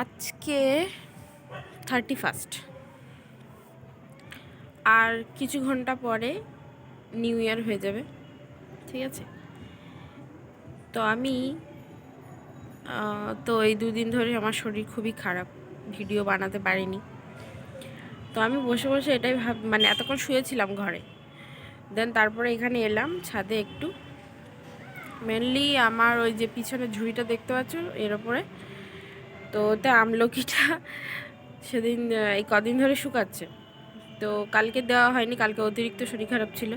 আজকে 31st, আর কিছু ঘন্টা পরে নিউ ইয়ার হয়ে যাবে। ঠিক আছে, তো আমি তো এই দুদিন ধরে আমার শরীর খুবই খারাপ, ভিডিও বানাতে পারিনি। তো আমি বসে বসে এটাই মানে এতক্ষণ শুয়েছিলাম ঘরে, দেন তারপরে এখানে এলাম ছাদে একটু। মেনলি আমার ওই যে পিছনে ঝুড়িটা দেখতে পাচ্ছ এর ওপরে, তো ওতে আমলকিটা সেদিন এই কদিন ধরে শুকাচ্ছে। তো কালকে দেওয়া হয়নি, কালকে অতিরিক্ত শরীর খারাপ ছিল।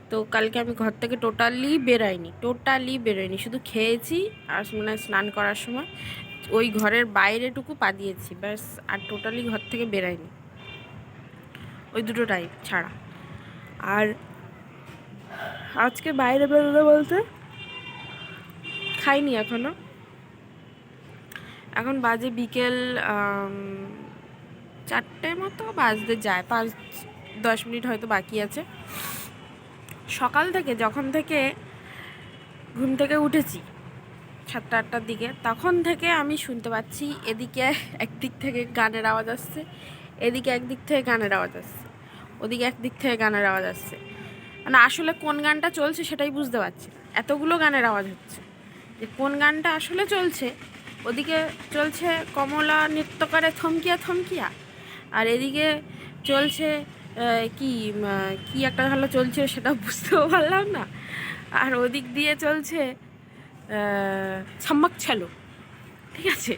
তো কালকে আমি ঘর থেকে টোটালি বেরোয়নি, শুধু খেয়েছি আর মানে স্নান করার সময় ওই ঘরের বাইরেটুকু পা দিয়েছি ব্যাস, আর টোটালি ঘর থেকে বেরোয়নি ওই দুটো টাইম ছাড়া। আর আজকে বাইরে বেরোনো বলতে খাইনি এখনও, এখন বাজে বিকেল 4টে মতো বাজতে যায়, 5-10 মিনিট হয়তো বাকি আছে। সকাল থেকে যখন থেকে ঘুম থেকে উঠেছি 7টা-8টার দিকে, তখন থেকে আমি শুনতে পাচ্ছি এদিকে একদিক থেকে গানের আওয়াজ আসছে, এদিকে একদিক থেকে গানের আওয়াজ আসছে, ওদিকে একদিক থেকে গানের আওয়াজ আসছে। মানে আসলে কোন গানটা চলছে সেটাই বুঝতে পারছি না, এতগুলো গানের আওয়াজ হচ্ছে যে কোন গানটা আসলে চলছে। ওদিকে চলছে কমলা নৃত্য করে থমকিয়া থমকিয়া, আর এদিকে চলছে কি কি একটা ভালো চলছে সেটা বুঝতেও পারলাম না, আর ওদিক দিয়ে চলছে ছাম্মাক ছালো। ঠিক আছে,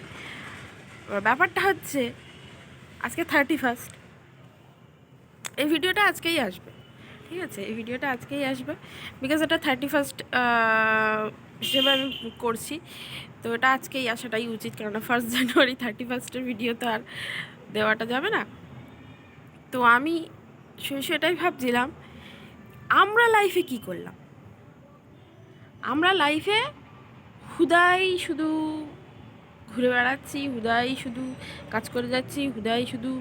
ব্যাপারটা হচ্ছে আজকে 31st, এই ভিডিওটা আজকেই আসবে। ঠিক আছে, এই ভিডিওটা আজকেই আসবে বিকজ এটা 31st হিসেবে আমি করছি, তো এটা আজকেই আসাটাই উচিত, কেননা 1 জানুয়ারি 31স্টের ভিডিও তো আর দেওয়াটা যাবে না। তো আমি সেটাই ভাবছিলাম, আমরা লাইফে কি করলাম। আমরা লাইফে হুদাই শুধু ঘুরে বেড়াচ্ছি, হুদাই শুধু কাজ করে যাচ্ছি, হুদাই শুধু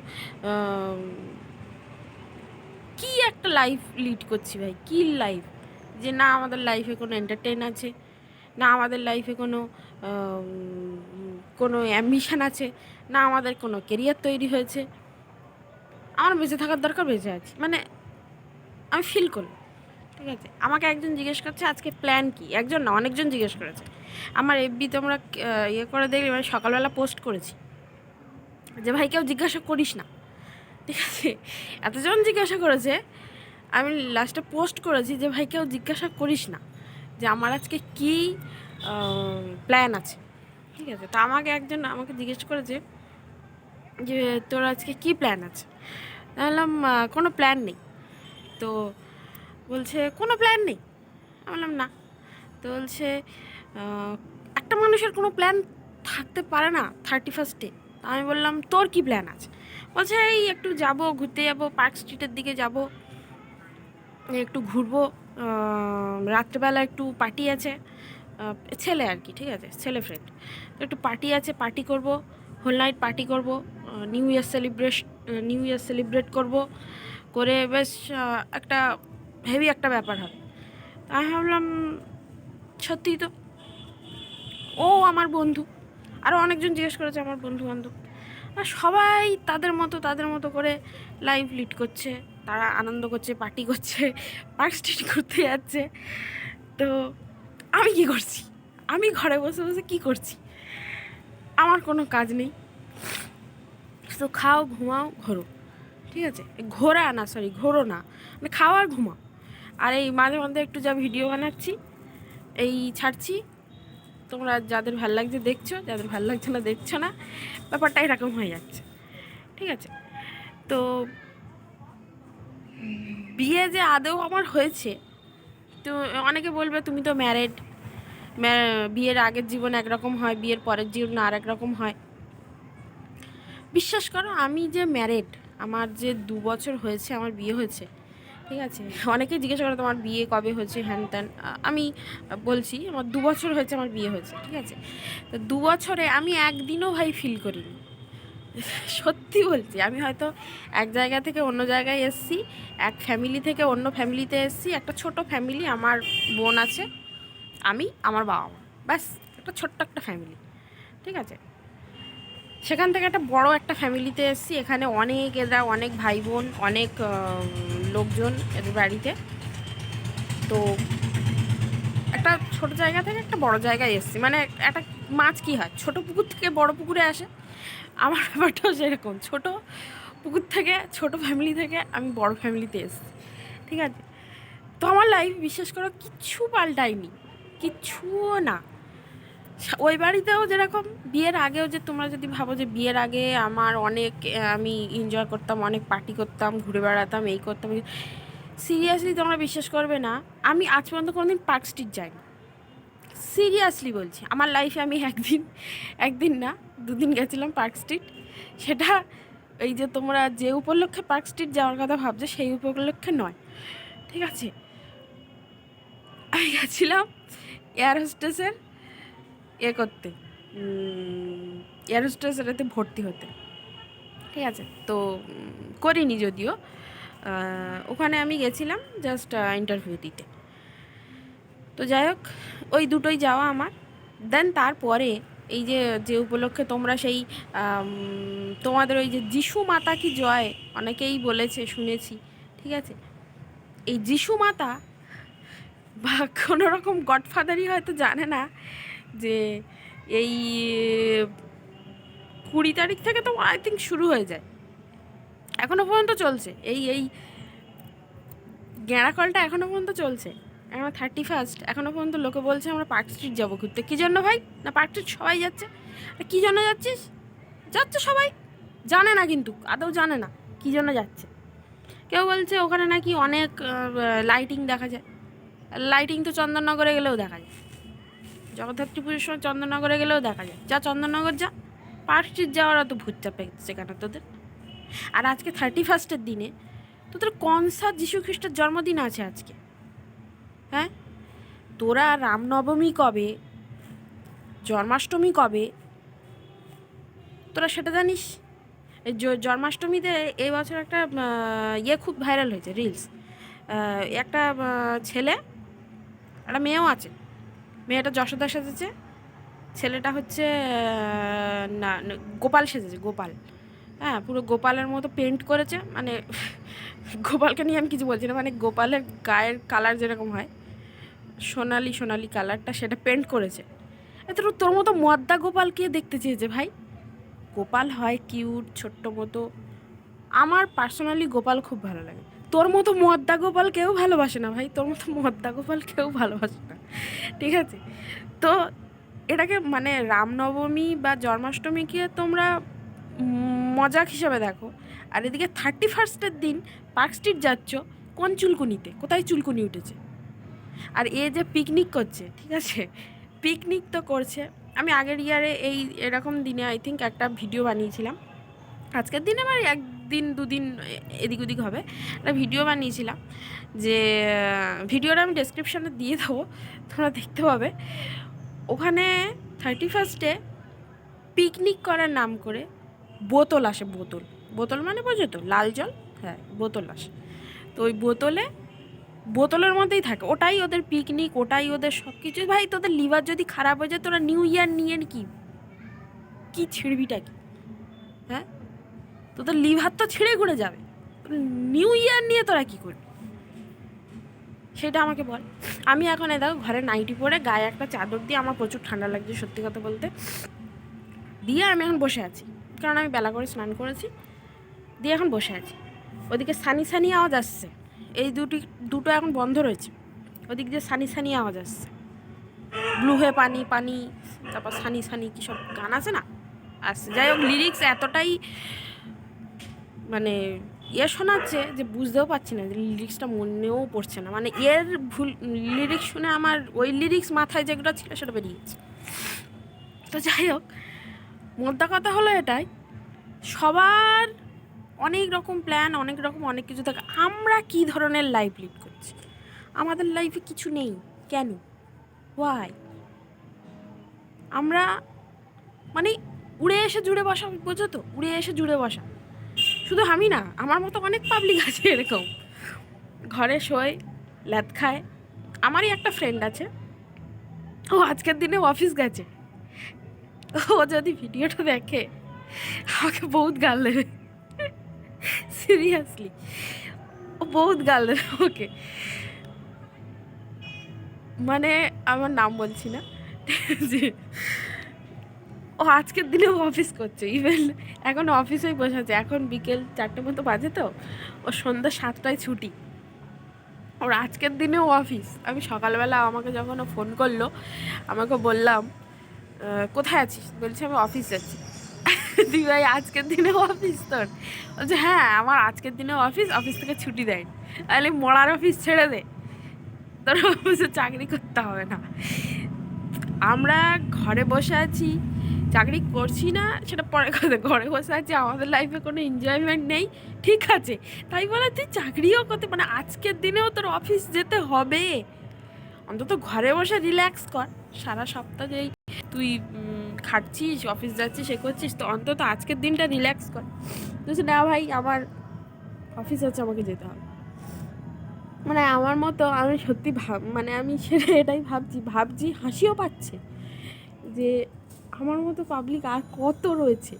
কি একটা লাইফ লিড করছি ভাই, কি লাইফ, যে না আমাদের লাইফে কোনো এন্টারটেইন আছে, না আমাদের লাইফে কোনো কোনো অ্যাম্বিশন আছে, না আমাদের কোনো কেরিয়ার তৈরি হয়েছে। আমার বেঁচে থাকার দরকার, বেঁচে আছি মানে আমি ফিল করি। ঠিক আছে, আমাকে একজন জিজ্ঞেস করছে আজকে প্ল্যান কি, একজন না অনেকজন জিজ্ঞেস করেছে। আমার এফবি তোমরা ইয়ে করে দেখলে, মানে সকালবেলা পোস্ট করেছি যে ভাই কেউ জিজ্ঞাসা করিস না। ঠিক আছে, এতজন জিজ্ঞাসা করেছে, আমি লাস্টে পোস্ট করেছি যে ভাই কেউ জিজ্ঞাসা করিস না যে আমার আজকে কী প্ল্যান আছে। ঠিক আছে, তো আমাকে জিজ্ঞেস করেছে যে তোর আজকে কী প্ল্যান আছে। বললাম কোনো প্ল্যান নেই। তো বলছে কোনো প্ল্যান নেই, আমি বললাম না। তো বলছে একটা মানুষের কোনো প্ল্যান থাকতে পারে না 31স্টে। আমি বললাম তোর কি প্ল্যান আছে। বলছে এই একটু যাব, ঘুরতে যাবো, পার্ক স্ট্রিটের দিকে যাব, একটু ঘুরবো, রাত্রেবেলা একটু পার্টি আছে, ছেলে আর কি, ঠিক আছে, ছেলে ফ্রেন্ড, তো একটু পার্টি আছে, পার্টি করব, হোল নাইট পার্টি করব, নিউ ইয়ার সেলিব্রেট করব, করে বেশ একটা হেভি একটা ব্যাপার হবে। আমি ভাবলাম সত্যিই তো, ও আমার বন্ধু, আরও অনেকজন জিজ্ঞেস করেছে আমার বন্ধু বান্ধব, আর সবাই তাদের মতো করে লাইফ লিড করছে, তারা আনন্দ করছে, পার্টি করছে, পার্ক স্ট্রিট ঘুরতে যাচ্ছে। তো আমি কি করছি, আমি ঘরে বসে বসে কি করছি, আমার কোনো কাজ নেই, তো খাও ঘুমাও ঘোরো। ঠিক আছে, ঘোরো না, মানে খাও আর ঘুমাও। আর এই মাঝে মধ্যে একটু যা ভিডিও বানাচ্ছি, এই ছাড়ছি, তোমরা যাদের ভাল লাগছে দেখছো, যাদের ভাল লাগছে না দেখছো না, ব্যাপারটা এরকম হয়ে যাচ্ছে। ঠিক আছে, তো বিয়ে যে আদৌ আমার হয়েছে, তো অনেকে বলবে তুমি তো ম্যারেড, বিয়ের আগের জীবন একরকম হয়, বিয়ের পরের জীবন আর এক রকম হয়। বিশ্বাস করো আমি যে ম্যারেড, আমার যে 2 বছর হয়েছে আমার বিয়ে হয়েছে। ঠিক আছে, অনেকেই জিজ্ঞাসা করে তোমার বিয়ে কবে হয়েছে হ্যান ত্যান, আমি বলছি আমার 2 বছর হয়েছে আমার বিয়ে হয়েছে। ঠিক আছে, তো 2 বছরে আমি একদিনও ভাই ফিল করিনি, সত্যি বলছি। আমি হয়তো এক জায়গা থেকে অন্য জায়গায় এসেছি, এক ফ্যামিলি থেকে অন্য ফ্যামিলিতে এসেছি, একটা ছোট ফ্যামিলি, আমার বোন আছে, আমি, আমার বাবা মা, ব্যাস একটা ছোট্ট একটা ফ্যামিলি। ঠিক আছে, সেখান থেকে একটা বড় একটা ফ্যামিলিতে এসেছি। এখানে এরা অনেক ভাই বোন, অনেক লোকজন এদের বাড়িতে। তো একটা ছোট জায়গা থেকে একটা বড় জায়গায় এসেছি। মানে একটা মাছ কী হয়, ছোট পুকুর থেকে বড় পুকুরে আসে, আমার ব্যাপারটাও সেরকম। ছোট পুকুর থেকে, ছোট ফ্যামিলি থেকে আমি বড় ফ্যামিলিতে এসেছি, ঠিক আছে? তো আমার লাইফ বিশ্বাস করো কিচ্ছু পাল্টায়নি, কিচ্ছুও না। ওই বাড়িতেও যেরকম বিয়ের আগেও, যে তোমরা যদি ভাবো যে বিয়ের আগে আমার অনেক আমি এনজয় করতাম, অনেক পার্টি করতাম, ঘুরে বেড়াতাম, এই করতাম, সিরিয়াসলি তোমরা বিশ্বাস করবে না, আমি আজ পর্যন্ত কোনোদিন পার্ক স্ট্রিট যাইনি। সিরিয়াসলি বলছি, আমার লাইফে আমি একদিন না 2 দিন গেছিলাম পার্ক স্ট্রিট। সেটা এই যে তোমরা যে উপলক্ষে পার্ক স্ট্রিট যাওয়ার কথা ভাবছো সেই উপলক্ষে নয়, ঠিক আছে? আমি গেছিলাম এয়ার হোস্টেসের করতে, এয়ার হোস্টেসের এতে ভর্তি হতে, ঠিক আছে? তো করিনি যদিও, ওখানে আমি গেছিলাম জাস্ট ইন্টারভিউ দিতে। তো যাই হোক, ওই দুটোই যাওয়া আমার। দেন তারপরে এই যে উপলক্ষে তোমরা সেই তোমাদের ওই যে যিশু মাতা কি জয় অনেকেই বলেছে, শুনেছি, ঠিক আছে? এই যিশু মাতা বা কোনো রকম গডফাদারই হয়তো জানে না যে এই 20 তারিখ থেকে তো আই থিঙ্ক শুরু হয়ে যায়, এখনও পর্যন্ত চলছে। এই গেঁড়াকলটা এখনও পর্যন্ত চলছে। এখন 31, এখনও পর্যন্ত লোকে বলছে আমরা পার্ক স্ট্রিট যাবো ঘুরতে। কী জন্য ভাই? না পার্ক স্ট্রিট সবাই যাচ্ছে। আর কী জন্য যাচ্ছিস? যাচ্ছে সবাই, জানে না কিন্তু, আদৌ জানে না কী জন্য যাচ্ছে। কেউ বলছে ওখানে নাকি অনেক লাইটিং দেখা যায়। লাইটিং তো চন্দননগরে গেলেও দেখা যায়, জগদ্ধাত্রী পুজোর সময় চন্দননগরে গেলেও দেখা যায়। যা চন্দননগর যা, পার্ক স্ট্রিট যাওয়ার অত ভূত চাপে সেখানে তোদের। আর আজকে 31 দিনে তোদের কনসা যীশু খ্রিস্টের জন্মদিন আছে আজকে, হ্যাঁ? তোরা রামনবমী কবে, জন্মাষ্টমী কবে, তোরা সেটা জানিস? এই জন্মাষ্টমীতে এই বছর একটা খুব ভাইরাল হয়েছে, রিলস। একটা ছেলে, একটা মেয়েও আছে, মেয়েটা যশোদা সেজেছে, ছেলেটা হচ্ছে না গোপাল সেজেছে, গোপাল। হ্যাঁ, পুরো গোপালের মতো পেন্ট করেছে। মানে গোপালকে নিয়ে আমি কিছু বলছি না, মানে গোপালের গায়ের কালার যেরকম হয় সোনালি সোনালি কালারটা, সেটা পেন্ট করেছে। এত তোর মতো মদ্দা গোপাল কে দেখতে চেয়েছে ভাই? গোপাল হয় কিউট, ছোট্ট মতো। আমার পার্সোনালি গোপাল খুব ভালো লাগে। তোর মতো মদ্দা গোপাল কেউ ভালোবাসে না ভাই, তোর মতো মদ্দা গোপাল কেউ ভালোবাসে না, ঠিক আছে? তো এটাকে মানে রামনবমী বা জন্মাষ্টমীকে তোমরা মজাক হিসাবে দেখো, আর এদিকে 31 দিন পার্ক স্ট্রিট যাচ্ছ কোন চুলকুনিতে, কোথায় চুলকুনি উঠেছে? আর এ যে পিকনিক করছে, ঠিক আছে, পিকনিক তো করছে। আমি আগের ইয়ারে এরকম দিনে আই থিঙ্ক একটা ভিডিও বানিয়েছিলাম, আজকের দিনে আমার 1-2 দিন এদিক ওদিক হবে, একটা ভিডিও বানিয়েছিলাম। যে ভিডিওটা আমি ডেসক্রিপশানে দিয়ে দেবো, তোমরা দেখতে পাবে। ওখানে 31 পিকনিক করার নাম করে বোতল আসে, বোতল মানে বোঝো তো, লাল জল, হ্যাঁ বোতল আসে। তো ওই বোতলের মধ্যেই থাকে, ওটাই ওদের পিকনিক, ওটাই ওদের সব কিছু। ভাই তোদের লিভার যদি খারাপ হয়ে যায়, তোরা নিউ ইয়ার নিয়ে কি ছিঁড়বিটা কি? হ্যাঁ, তোদের লিভার তো ছিঁড়ে ঘুরে যাবে, নিউ ইয়ার নিয়ে তোরা কী করবি সেটা আমাকে বল। আমি এখন দেখো ঘরে নাইটি পরে গায়ে একটা চাদর দিয়ে, আমার প্রচুর ঠান্ডা লাগছে সত্যি কথা বলতে, দিয়ে আমি এখন বসে আছি, কারণ আমি বেলা করে স্নান করেছি, দিয়ে এখন বসে আছি। ওদিকে সানি আওয়াজ আসছে, এই দুটো এখন বন্ধ রয়েছে, ওদিক দিয়ে সানি আওয়াজ আসছে, ব্লু হয়ে পানি, তারপর সানি কী সব গান আছে না, আসছে। যাই হোক, লিরিক্স এতটাই মানে শোনাচ্ছে যে বুঝতেও পারছি না, যে লিরিক্সটা মনেও পড়ছে না। মানে ভুল লিরিক্স শুনে আমার ওই লিরিক্স মাথায় যেগুলো ছিল সেটা বেরিয়েছে। তো যাই হোক, মোদ্দা কথা হলো এটাই, সবার অনেক রকম প্ল্যান, অনেক কিছু থাকে। আমরা কী ধরনের লাইফ লিড করছি? আমাদের লাইফে কিছু নেই কেন? ওয়াই? আমরা মানে উড়ে এসে জুড়ে বসা, বোঝো তো, উড়ে এসে জুড়ে বসা। শুধু আমি না, আমার মতো অনেক পাবলিক আছে এরকম, ঘরে শোয়, ল্যাদ খায়। আমারই একটা ফ্রেন্ড আছে, ও আজকের দিনে অফিস গেছে, ও যদি ভিডিওটা দেখে আমাকে বহুত গাল দেবে, সিরিয়াসলি ও বহুত গাল দেবে ওকে। মানে আমার নাম বলছি না, যে ও আজকের দিনেও অফিস করছে, ইভেন এখন অফিসেই বসেছে। এখন বিকেল 4টে মতো বাজে, তো ও সন্ধ্যা 7টায় ছুটি, ওর আজকের দিনেও অফিস। আমি সকালবেলা আমাকে যখন ও ফোন করলো, আমাকে বললাম কোথায় আছিস, বলছি আমি অফিস যাচ্ছি। তুই ভাই আজকের দিনেও অফিস তোর? বলছে হ্যাঁ আমার আজকের দিনেও অফিস, অফিস থেকে ছুটি দেয়নি। তাহলে মরার অফিস ছেড়ে দে, তোর অফিসে চাকরি করতে হবে না। আমরা ঘরে বসে আছি, চাকরি করছি না সেটা পরে কথা, ঘরে বসে আছি, আমাদের লাইফে কোনো এনজয়মেন্ট নেই, ঠিক আছে, তাই বলে তুই চাকরিও করতে, মানে আজকের দিনেও তোর অফিস যেতে হবে? অন্তত ঘরে বসে রিল্যাক্স কর। সারা সপ্তাহ যেই তুই খাটছিস, অফিস যাচ্ছিস, সে করছিস, তো অন্তত আজকের দিনটা রিল্যাক্স কর। বলছি না ভাই আমার অফিস আছে, আমাকে যেতে হবে। মানে আমার মতো, আমি সত্যি মানে আমি সেটা এটাই ভাবছি হাসিও পাচ্ছে যে আমার মতো পাবলিক আর কত রয়েছে।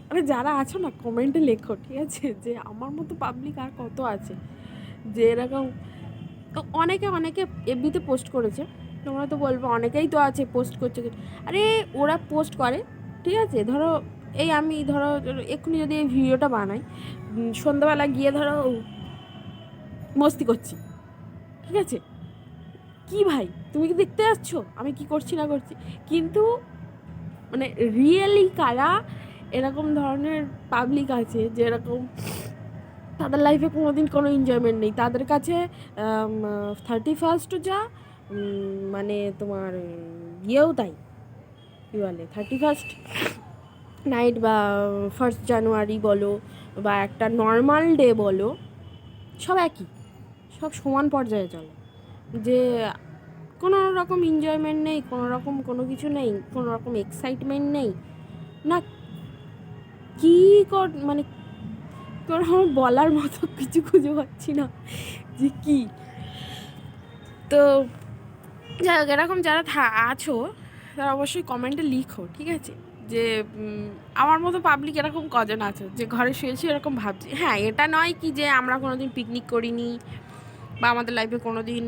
মানে যারা আছো না কমেন্টে লেখো, ঠিক আছে, যে আমার মতো পাবলিক আর কত আছে যে এরকম। তো অনেকে এফবিতে পোস্ট করেছে, তোমরা তো বলবো অনেকেই তো আছে পোস্ট করছে। আরে ওরা পোস্ট করে, ঠিক আছে, ধরো এই আমি ধরো এক্ষুনি যদি এই ভিডিওটা বানাই, সন্ধ্যাবেলা গিয়ে ধরো মস্তি করছি, ঠিক আছে, কি ভাই তুমি কি দেখতে যাচ্ছ আমি কি করছি না করছি? কিন্তু মানে রিয়েলি কারা এরকম ধরনের পাবলিক আছে যে এরকম তাদের লাইফে কোনোদিন কোনো এনজয়মেন্ট নেই, তাদের কাছে 31st যা মানে তোমার ইয়েও তাই, কী বলে 31st নাইট বা 1st জানুয়ারি বলো বা একটা নর্মাল ডে বলো, সব একই, সব সমান পর্যায়ে চলে। যে কোনো রকম এনজয়মেন্ট নেই, কোনো রকম কোনো কিছু নেই, কোনো রকম এক্সাইটমেন্ট নেই না, কী মানে তোর আমার বলার মতো কিছু খুঁজে পাচ্ছি না যে কী। তো যাই হোক, এরকম যারা আছো তারা অবশ্যই কমেন্টে লিখো, ঠিক আছে, যে আমার মতো পাবলিক এরকম কজন আছো যে ঘরে শুয়েছি এরকম ভাবছি। হ্যাঁ, এটা নয় কি যে আমরা কোনো দিন পিকনিক করিনি বা আমাদের লাইফে কোনো দিন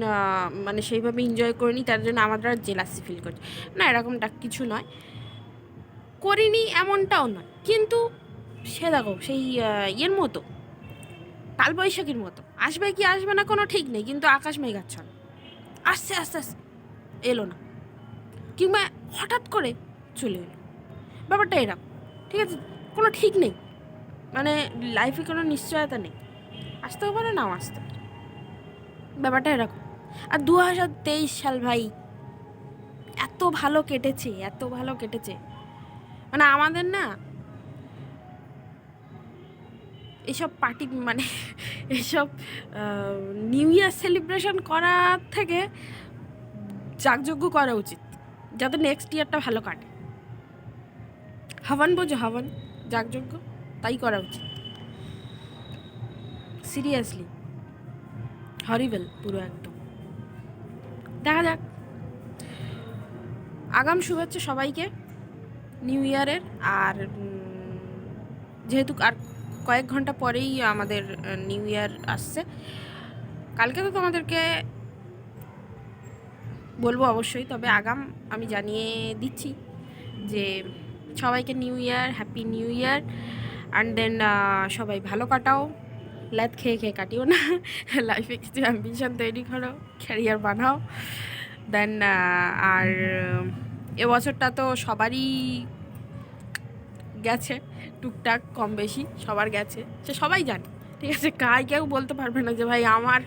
মানে সেইভাবে এনজয় করিনি, তার জন্য আমরা জেলাসি ফিল করছি, না, এরকমটা কিছু নয়, করিনি এমনটাও নয়। কিন্তু সে দেখো সেই ইয়ের মতো, কালবৈশাখীর মতো আসবে কি আসবে না কোনো ঠিক নেই, কিন্তু আকাশ মেঘাচ্ছন্ন, আসছে আস্তে আস্তে, এলো না, কিংবা হঠাৎ করে চলে এলো, ব্যাপারটা এরকম, ঠিক আছে, কোনো ঠিক নেই, মানে লাইফে কোনো নিশ্চয়তা নেই, আসতেও পারে নাও আসতে পারে, ব্যাপারটা এরকম। আর 2023 সাল ভাই এত ভালো কেটেছে, এত ভালো কেটেছে, মানে আমাদের না এইসব পার্টি মানে এইসব নিউ ইয়ার সেলিব্রেশন করার থেকে যাগযজ্ঞ করা উচিত, যাতে নেক্সট ইয়ারটা ভালো কাটে। হাওয়ান বোঝো, হাওয়ান, যাগযজ্ঞ, তাই করা উচিত। সিরিয়াসলি হরিবেল পুরো একদম। দেখা যাক, আগাম শুভেচ্ছা সবাইকে নিউ ইয়ারের। আর যেহেতু আর কয়েক ঘন্টা পরেই আমাদের নিউ ইয়ার আসছে, কালকে তো তোমাদেরকে বলবো অবশ্যই, তবে আগাম আমি জানিয়ে দিচ্ছি যে সবাইকে new year, happy new year. And then সবাই ভালো কাটাও, ল্যাদ খেয়ে খেয়ে কাটিও না, লাইফে কিছু অ্যাম্বিশন তৈরি করো, ক্যারিয়ার বানাও। দেন আর এবছরটা তো সবারই গেছে, টুকটাক কম বেশি সবার গেছে, সে সবাই জানে, ঠিক আছে, কেউ বলতে পারবে না যে ভাই আমার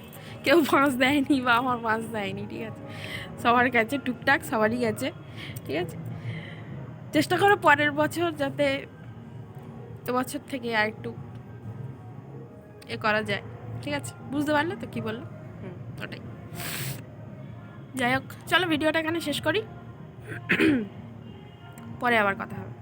কেউ পাঁচ দেয়নি বা আমার পাঁচ দেয়নি, ঠিক আছে, সবার গেছে টুকটাক, সবারই গেছে, ঠিক আছে। চেষ্টা করো পরের বছর যাতে এবছর থেকে আর একটু এ করা যায়, ঠিক আছে, বুঝতে পারলে তো কী বললো? ওটাই। যাই হোক, চলো ভিডিওটা এখানে শেষ করি, পরে আবার কথা হবে।